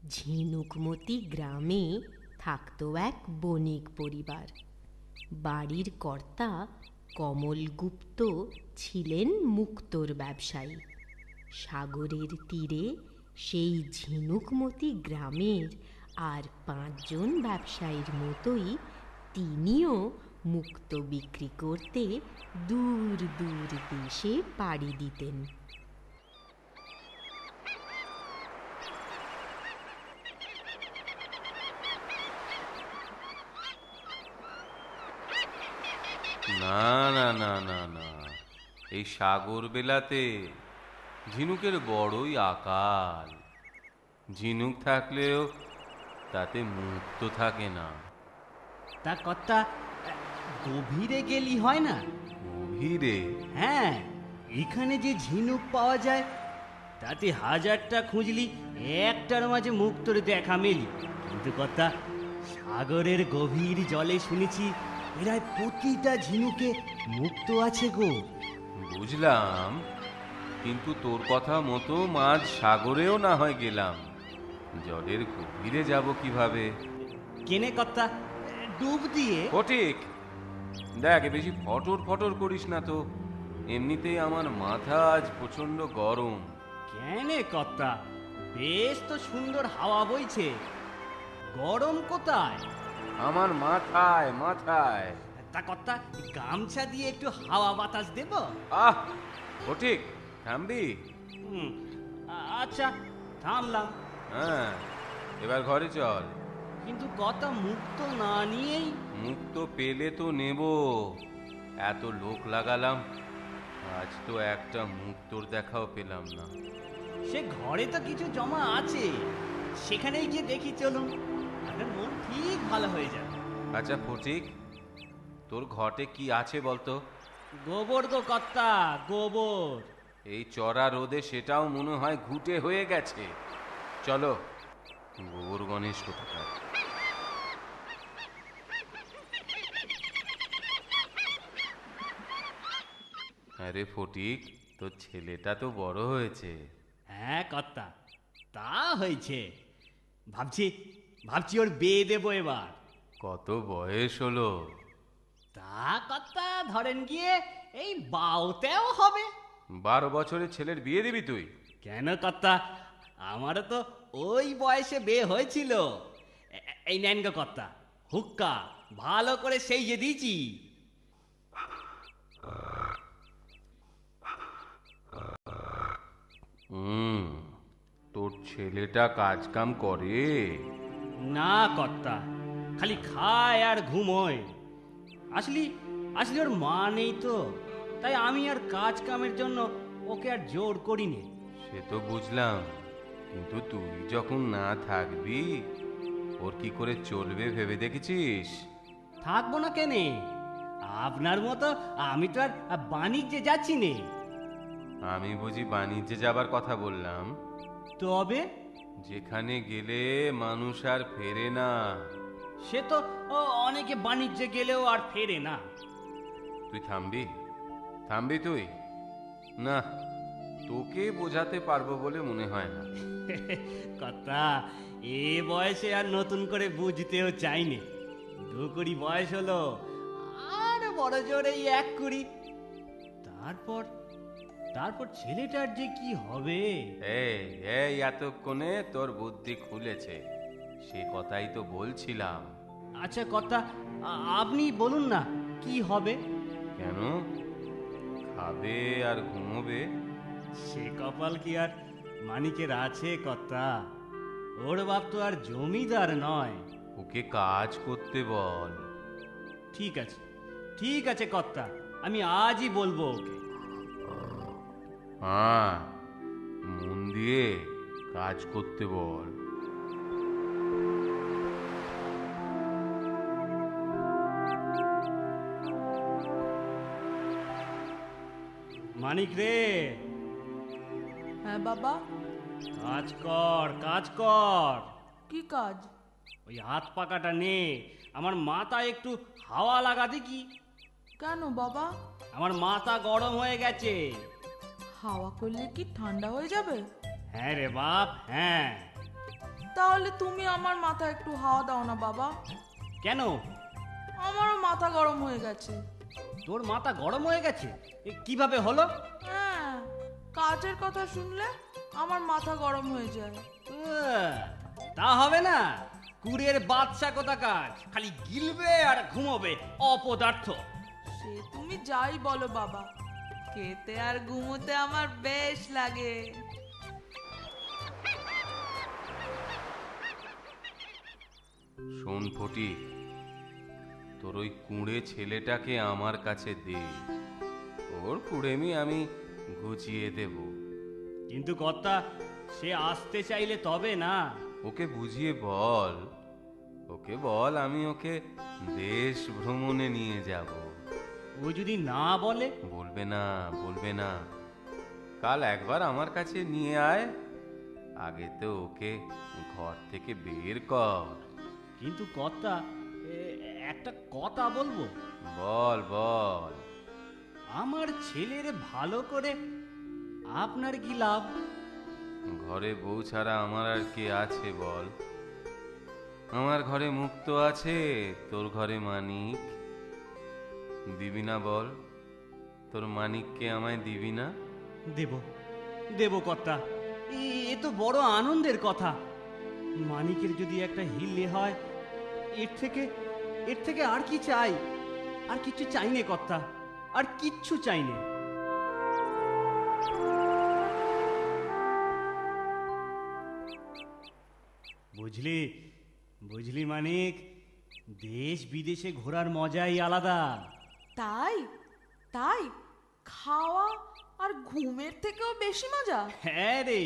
ঝিনুকমতি গ্রামে থাকতো এক বণিক পরিবার। বাড়ির কর্তা কমলগুপ্ত ছিলেন মুক্তোর ব্যবসায়ী। সাগরের তীরে সেই ঝিনুকমতি গ্রামের আর ৫ জন ব্যবসায়ীর মতোই তিনিও মুক্তো বিক্রি করতে দূর দূর দেশে পাড়ি দিতেন। না না না না না, এই সাগর বেলাতে ঝিনুকের বড়ই আকাল। ঝিনুক থাকলেও তাতে মুক্তো থাকে না। তা কর্তা, গভীরে গেলি হয় না? গভীরে? হ্যাঁ, এখানে যে ঝিনুক পাওয়া যায় তাতে হাজারটা খুঁজলি একটার মাঝে মুক্তোর দেখা মেলি। কিন্তু কর্তা, সাগরের গভীর জলে শুনেছি এরাই প্রতিটা ঝিনুকে মুক্তো আছে গো। বুঝলাম, কিন্তু তোর কথা মতো মাঝ সাগরেও না হয় গেলাম, জলের গভীরে যাব কিভাবে? কেনে কর্তা, ডুব দিয়ে? ফটিক, দেখ বেশি ফটর ফটর করিস না তো। এমনিতেই আমার মাথা আজ প্রচন্ড গরম। কেনে কর্তা, বেশ তো সুন্দর হাওয়া বইছে, গরম কোথায়? আমার মাথায় মাথায়। তা কর্তা, গামছা দিয়ে একটু হাওয়া বাতাস দেব? আহ ফটিক, থামবি? হুম, আচ্ছা থামলাম। হ্যাঁ, এবার ঘরে চল। কিন্তু কর্তা, মুক্তো না নিয়েই? মুক্ত পেলে তো নেব, এত লোক লাগালাম, আজ তো একটা মুক্তোর দেখাও পেলাম না। সে ঘরে তো কিছু জমা আছে, সেখানেই গিয়ে দেখি চলুন, আপনার মন ঠিক ভালো হয়ে যাবে। আচ্ছা ফটিক, তোর ঘটে কি আছে বলতো? গোবর গো কর্তা, গোবর। এই চড়া রোদে সেটাও মনে হয় ঘুটে হয়ে গেছে। চলো, গোবর গণেশ কোথাকার। আরে ফটিক, তোর ছেলেটা তো বড় হয়েছে। হ্যাঁ কর্তা, তা হয়েছে। ভাবছি ভাবছি ওর বিয়ে দেবো এবার। কত বয়স হলো? তা কর্তা, ধরেন গিয়ে এই 12তেও হবে। 12 বছরের ছেলের বিয়ে দিবি তুই? কেন কর্তা, আমারও তো ওই বয়সে বিয়ে হয়েছিল। এই নেন গো কর্তা, হুক্কা ভালো করে সেই যে দিয়েছি। তোর ছেলেটা কাজ কাম করে? না কর্তা, খালি খায় আর ঘুমোয়। আসলে আসলে ওর মা নেই তো, তাই আমি আর কাজ কামের জন্য ওকে আর জোর করিনি। সে তো বুঝলাম, কিন্তু তুই যখন না থাকবি ওর কি করে চলবে ভেবে দেখেছিস? থাকবো না কেনে, আপনার মতো আমি তো আর বাণিজ্যে যাচ্ছি নে। আমি বুঝি বাণিজ্যে যাবার কথা বললাম? তবে যেখানে গেলে মানুষ আর ফেরে না। সে তো অনেকে বাণিজ্যে গেলেও আর ফেরে না। তুই থামবি? থামবি তুই? না, তোকে বোঝাতে পারবো বলে মনে হয় না। কথা, এ বয়সে আর নতুন করে বুঝতেও চাইনি। 2 কুড়ি বয়স হলো, আর বড় জোরে 1 কুড়ি। তারপর তারপর ছেলেটার যে কি হবে। এই এই এতক্ষণে তোর বুদ্ধি খুলেছে, সে কথাই তো বলছিলাম। আচ্ছা কথা, আপনি বলুন না কি হবে? কেন? খাবে আর ঘুমোবে। সে কপাল কি আর মানিকের আছে কর্তা? ওর বাপ তো আর জমিদার নয়। ওকে কাজ করতে বল। ঠিক আছে, ঠিক আছে কর্তা, আমি আজই বলবো ওকে। হ্যাঁ, মন দিয়ে কাজ করতে বল। মানিক রে। হ্যাঁ বাবা। কাজ কর, কাজ কর। কি কাজ? ওই হাত পাকাটা নে, আমার মাথা একটু হাওয়া লাগা দেখি। কেন বাবা? আমার মাথা গরম হয়ে গেছে। হাওয়া করলে কি ঠান্ডা হয়ে যাবে? হ্যাঁ রে বাপ, হ্যাঁ। তাহলে তাহলে তুমি আমার মাথা একটু হাওয়া দাও না বাবা। কেন? আমারও মাথা গরম হয়ে গেছে। তোর মাথা গরম হয়ে গেছে? কিভাবে হলো? হ্যাঁ, কাজের কথা শুনলে আমার মাথা গরম হয়ে যায়। তা হবে না, কুড়ের বাচ্চা কোথাকার, খালি গিলবে আর ঘুমোবে অপদার্থ। সে তুমি যাই বলো বাবা, খেতে আর ঘুমোতে আমার বেশ লাগে। শোন ফটিক, তোর ওই কুঁড়ে ছেলেটাকে আমার কাছে দে, ওর কুঁড়েমি আমি গুছিয়ে দেব। কিন্তু কর্তা, সে আসতে চাইলে তবে না। ওকে বুঝিয়ে বল, ওকে বল আমি ওকে দেশ ভ্রমণে নিয়ে যাব। ও যদি না বলে? বলবে না, বলবে না। কাল একবার আমার কাছে নিয়ে আয়, আগে তো ওকে ঘর থেকে বের কর। কিন্তু কর্তা, একটা কথা বলবো? বল বল। আমার ছেলের ভালো করে আপনার কি লাভ? ঘরে বউ ছাড়া আমার আর কে আছে বল? আমার ঘরে মুক্ত আছে, তোর ঘরে মানিক। দিবি না বল? তোর মানিককে আমায় দিবি না? দেব, দেব কর্তা। এ তো বড় আনন্দের কথা। মানিকের যদি একটা হিলে হয়, এর থেকে আর কি চাই? আর কিচ্ছু চাই নে কর্তা, আর কিচ্ছু চাই নে। বুঝলি, বুঝলি মানিক, দেশ বিদেশে ঘোরার মজাই আলাদা। তাই তাই খাওয়া আর ঘুমের থেকেও বেশি মজা। হ্যাঁ রে,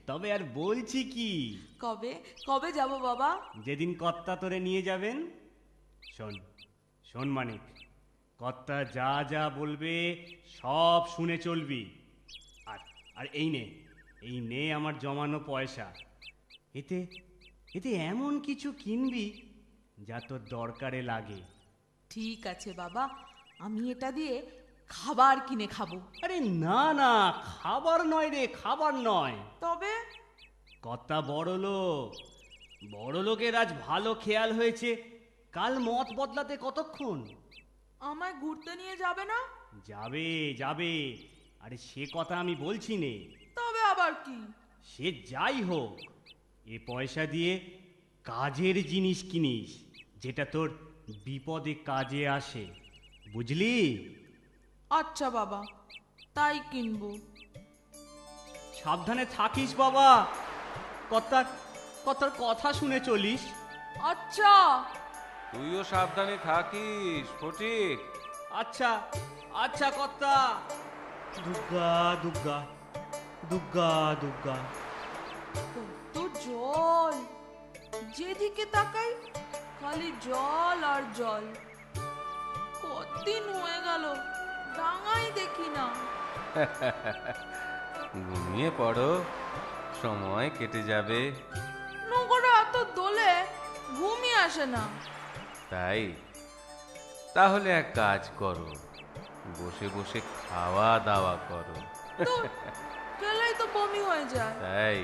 তবে আর বলছি কি, কবে কবে যাব বাবা? যেদিন কর্তা তোরে নিয়ে যাবেন। শোন, শোন মানিক, কর্তা যা যা বলবে সব শুনে চলবি। আর আর এই নে আমার জমানো পয়সা। এতে এতে এমন কিছু কিনবি যা তোর দরকারে লাগে। ঠিক আছে বাবা, আমি এটা দিয়ে খাবার কিনে খাবো। আরে না না, খাবার নয় রে, খাবার নয়। তবে কর্তা বড় লোক, বড় লোকের আজ ভালো খেয়াল হয়েছে। কাল মত বদলাতে কতক্ষণ? আমায় ঘুরতে নিয়ে যাবে না? যাবে যাবে, আরে সে কথা আমি বলছি নে। তবে আবার কি? সে যাই হোক, এ পয়সা দিয়ে কাজের জিনিস কিনিস, যেটা তোর বিপদে কাজে আসে, বুঝলি? আচ্ছা বাবা, তাই কিনবো। সাবধানে থাকিস বাবা, কর্তার কথা শুনে চলিস। আচ্ছা। তুইও সাবধানে থাকিস ফটিক। আচ্ছা আচ্ছা কর্তা। দুর্গা দুর্গা দুর্গা দুর্গা। কত জল, যেদিকে তাকাই খালি জল আর জল। কতদিন হয়ে গেল ডাঙাই দেখি না। ঘুমিয়ে পড়ো, সময় কেটে যাবে। নগরে এত দোলে ঘুমই আসে না। তাই? তাহলে এক কাজ করো, বসে বসে খাওয়া দাওয়া করো। তো খেলেই তো বমি হয়ে যায়। তাই?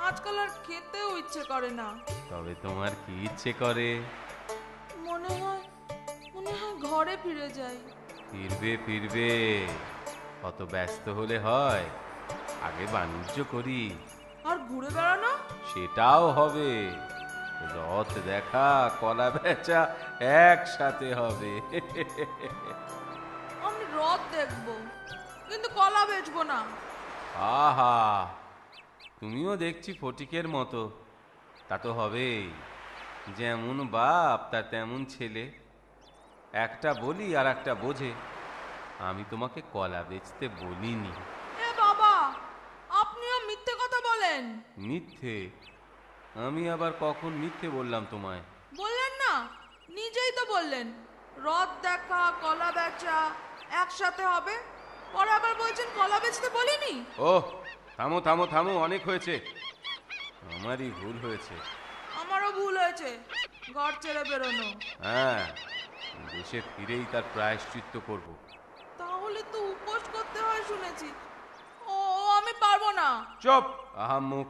আজকাল আর খেতেও ইচ্ছে করে না। তবে তোমার কি ইচ্ছে করে? মনে হয় ঘরে ফিরে যাই। ফিরবে ফিরবে, অত ব্যস্ত হলে হয়? আগে বাণিজ্য করি। আর ঘুরে বেড়ানো? সেটাও হবে। রথ দেখা, কলা বেচা একসাথে হবে। আমি রথ দেখবো, কিন্তু কলা বেচবো না। আহা, তুমিও দেখছি ফটিকের মতো। তা তো হবেই, যেমন বাপ তার তেমন ছেলে। একটা বলি আর একটা বোঝে। আমি তোমাকে কলা বেচতে বলিনি। এ বাবা, আপনিও মিথ্যে কথা বলেন। মিথ্যে? আমি আবার কখন মিথ্যে বললাম তোমায়? বললেন না, নিজেই তো বললেন রথ দেখা কলা বেচা একসাথে হবে। পরে আবার বলছেন কলা বেচতে বলিনি। ওহ, থামো থামো থামো, অনেক হয়েছে। আমারই ভুল হয়েছে। আমারও ভুল হয়েছে ঘর ছেড়ে বেরোনো। হ্যাঁ, দেশে ফিরেই তার প্রায়শ্চিত্ত করব। তাহলে তো উপোস করতে হয় শুনেছি। ও আমি পারবো না। চুপ, আহাম্মুখ,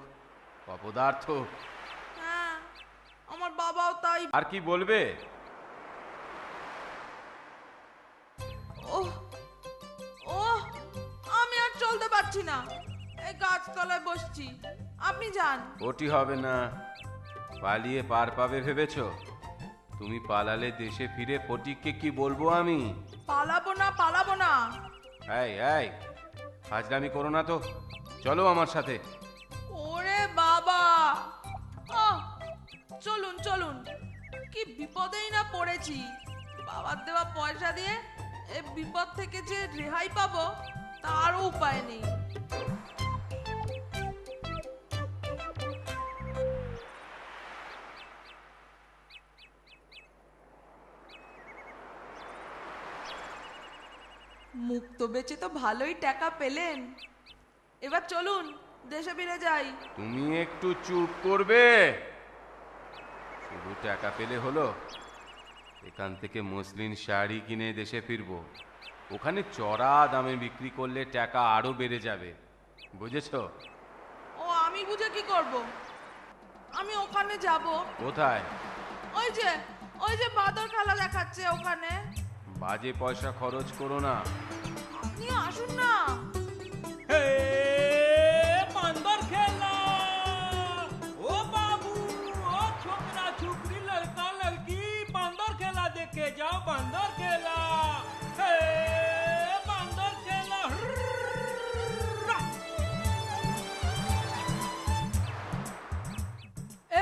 অপদার্থ। হ্যাঁ তাই। আর কি বলবে? ওহ ওহ, আমি আর চলতে পারছি না, এই গাছতলায় বসছি, আপনি যান। ওটি হবে না, পালিয়ে পার পাবে ভেবেছো? তুমি পালালে দেশে ফিরে ফটিককে কি বলবো আমি? পালাবো না, পালাবো না। এই এই, ফাজলামি করো না তো, চলো আমার সাথে। ওরে বাবা, আহ, চলুন চলুন, কি বিপদেই না পড়েছি। বাবার দেওয়া পয়সা দিয়ে এ বিপদ থেকে যে রেহাই পাবো তারও উপায় নেই। মুক্ত বেচে তো ভালোই টাকা পেলেন, এবার চলুন দেশে ফিরে যাই। তুমি একটু চুপ করবে? শুধু টাকা পেলে হলো? এখান থেকে মসলিন শাড়ি কিনে দেশে ফিরবো। ওখানে চড়া দামে বিক্রি করলে টাকা আরো বেড়ে যাবে, বুঝেছো? ও, আমি বুঝে কি করব? আমি ওখানে যাব। কোথায়? ওই যে ওই যে বাদর খেলা দেখাচ্ছে ওখানে। বাজে পয়সা খরচ করো না। আপনি আসুন না। হে বান্দর খেলা, ও বাবু, ও ছোকরা ছোকরি, লড়কা লড়কি, বান্দর খেলা দেখে যাও, বান্দর খেলা। হে বান্দর খেলা।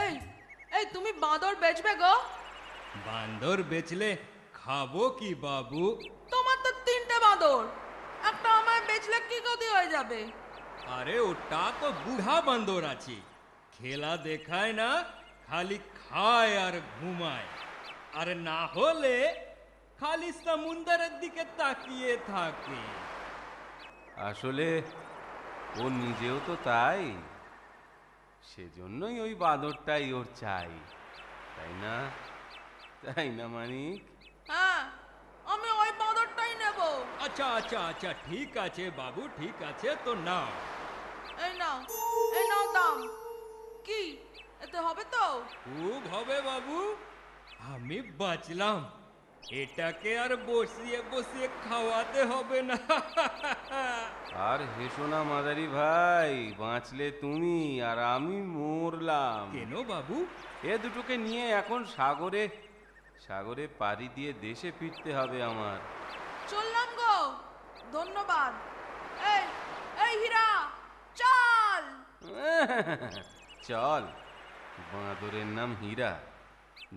এই এই, তুমি বাঁদর বেচবে গো? বান্দর বেচলে খাবো কি বাবু? তোমার তো 3টে বাঁদর, একটা আমায় বেচলে কি ক্ষতি হয়ে যাবে? আরে ওটা তো বুড়া বান্দর আছে, খেলা দেখায় না, খালি খায় আর ঘুমায়, আর না হলে খালি সমুদ্রের দিকে তাকিয়ে থাকে। আসলে ও নিজেও তো তাই, সেজন্যই ওই বাদরটাই ওর চাই, তাই না? তাই না মানিক? হ্যাঁ, আমি ওই বাঁদরটাই নেব। আচ্ছা আচ্ছা আচ্ছা, ঠিক আছে বাবু, ঠিক আছে, তো নাও। এই নাও, এই নাও দাম। কি এতে হবে তো? খুব হবে বাবু, আমি বাঁচলাম, এটাকে আর বসিয়ে বসিয়ে খাওয়াতে হবে না। আর হেসো না মাদারি ভাই, বাঁচলে তুমি আর আমি মরলাম। কেন বাবু? এ দুটোকে নিয়ে এখন সাগরে সাগরে পাড়ি দিয়ে দেশে ফিরতে হবে আমার। চললাম গো, ধন্যবাদ। এই এই হীরা, চল। চল, বাঁদরের নাম হীরা,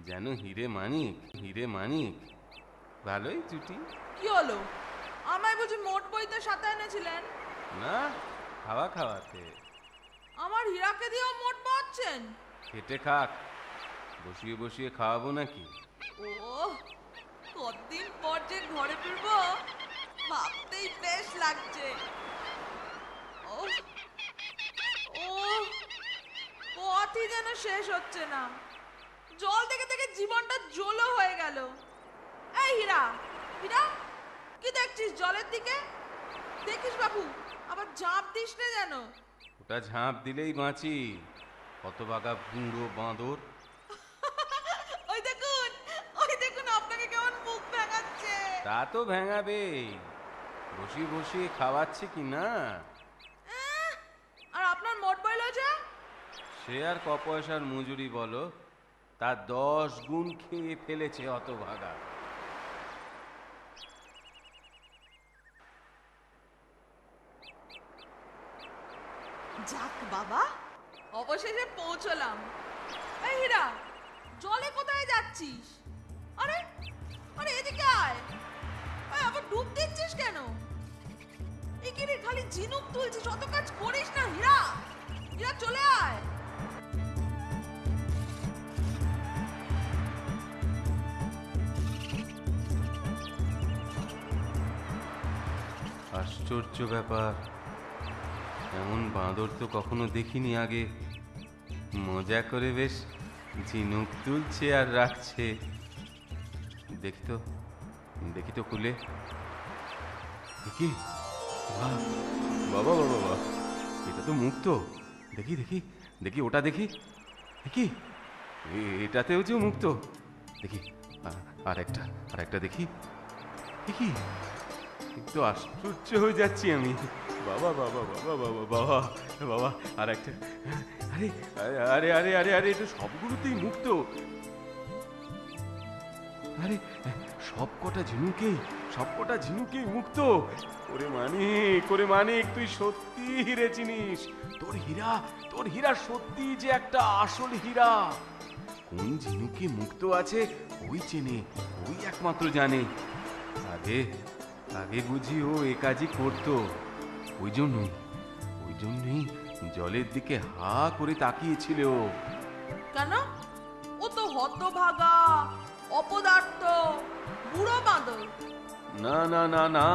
যেন হিরে মানিক, হিরে মানিক, ভালোই জুটি। কি হলো, আমায় বুঝি মোট বইতে সাথে এনেছিলেন? না, খাওয়া খাওয়াতে। আমার হীরাকে দিয়েও মোট পাচ্ছেন? খেটে খাক, বসিয়ে বসিয়ে খাওয়াবো নাকি? ও, কতদিন পর যে ঘরে ফিরবো ভাবতেই বেশ লাগছে। ও ও, পথই যেন শেষ হচ্ছে না, জল থেকে থেকে জীবনটা জলো হয়ে গেল। এই হীরা, হীরা, কি দেখছিস জলের দিকে? দেখিস বাবু, আবার ঝাঁপ দিস না যেন। ওটা ঝাঁপ দিলেই বাঁচি, হতভাগা বুড়ো বাঁদর। ওই দেখুন আপনাকে কেমন মুখ ভেঙাচ্ছে। তা তো ভেঙাবেই, বসিয়ে বসিয়ে খাওয়াচ্ছে কি না? আর আপনার মোট বইল যে? সে আর ক পয়সার মজুরি বলো, তার 10 গুণ খেয়ে ফেলেছে হতভাগা। যাক বাবা, অবশেষে পৌঁছলাম। এই হীরা, জলে কোথায় যাচ্ছিস? আরে আরে, এদিকে আয়। এই, আবার ডুব দিচ্ছিস কেন? এখানে খালি ঝিনুক তুলছিস, অত কাজ করিস না। হীরা, হীরা, চলে আয়। আশ্চর্য ব্যাপার, এমন বাঁদর তো কখনো দেখিনি আগে। মজা করে বেশ ঝিনুক তুলছে আর রাখছে। দেখি তো, দেখি তো খুলে। দেখি, বাহ, বাবা বাবা বাবা, এটা তো মুক্ত। দেখি দেখি দেখি, ওটা দেখি, দেখি, এটাতেও যে মুক্ত। দেখি আর একটা দেখি। দেখি, একটু আশ্চর্য হয়ে যাচ্ছি আমি। বাবা বাবা বাবা বাবা বাবা বাবা, আর একটা। আরে আরে আরে আরে আরে, এটা সবগুলোতেই মুক্ত। আরে সবকটা ঝিনুকেই মুক্ত। ওরে মানিক, তুই সত্যি হিরে চিনিস। তোর হীরা সত্যি যে একটা আসল হীরা। কোন ঝিনুকে মুক্ত আছে ওই চেনে, ওই একমাত্র জানে। আগে বুঝি ও এ কাজই করতো। ওই জন্যই জলের দিকে হা করে তাকিয়েছিল ও। কেন? ও তো হতভাগা, অপদার্থ, বুড়ো বাঁদর। না না না না,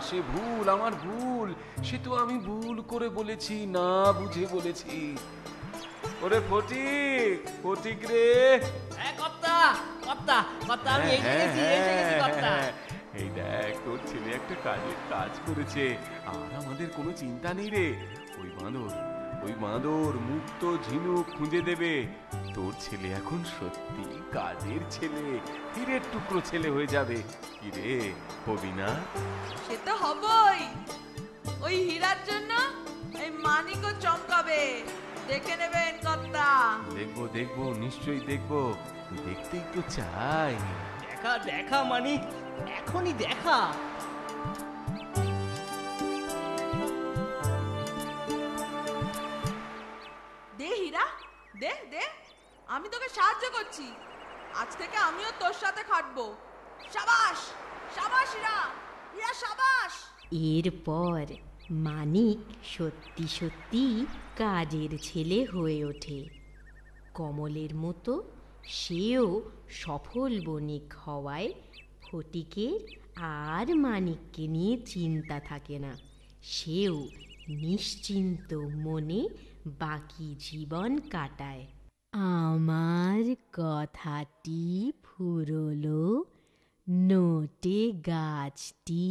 সে ভুল, আমার ভুল। সে তো আমি ভুল করে বলেছি, না বুঝে বলেছি। ওরে ফটিক রে। আমি এসে গেছি কর্তা। এই দেখ, তোর ছেলে একটা কাজ করেছে, আর আমাদের কোনো চিন্তা নেই রে। ওই বাঁদর মুক্ত ঝিনুক খুঁজে দেবে। তোর ছেলে এখন সত্যি কাজের ছেলে, হীরের টুকরো ছেলে হয়ে যাবে। কি রে, হবি না? সে তো হবই। ওই হীরার জন্য এই মানিকও চমকাবে। দেখে নেবেন কর্তা। দেখবো, নিশ্চয়ই দেখবো। দেখতেই তো চাই। দেখা মানিক, এখনই দেখা। দে হীরা, দে, আমি তোকে সাহায্য করছি। আজ থেকে আমিও তোর সাথে খাটবো। সাবাস সাবাস হীরা, সাবাস। এরপর মানিক সত্যি সত্যি কাজের ছেলে হয়ে ওঠে। কমলের মতো সেও সফল বণিক হওয়ায় ফটিকের আর মানিককে নিয়ে চিন্তা থাকে না। সেও নিশ্চিন্ত মনে বাকি জীবন কাটায়। আমার কথাটি ফুরলো, নোটে গাছটি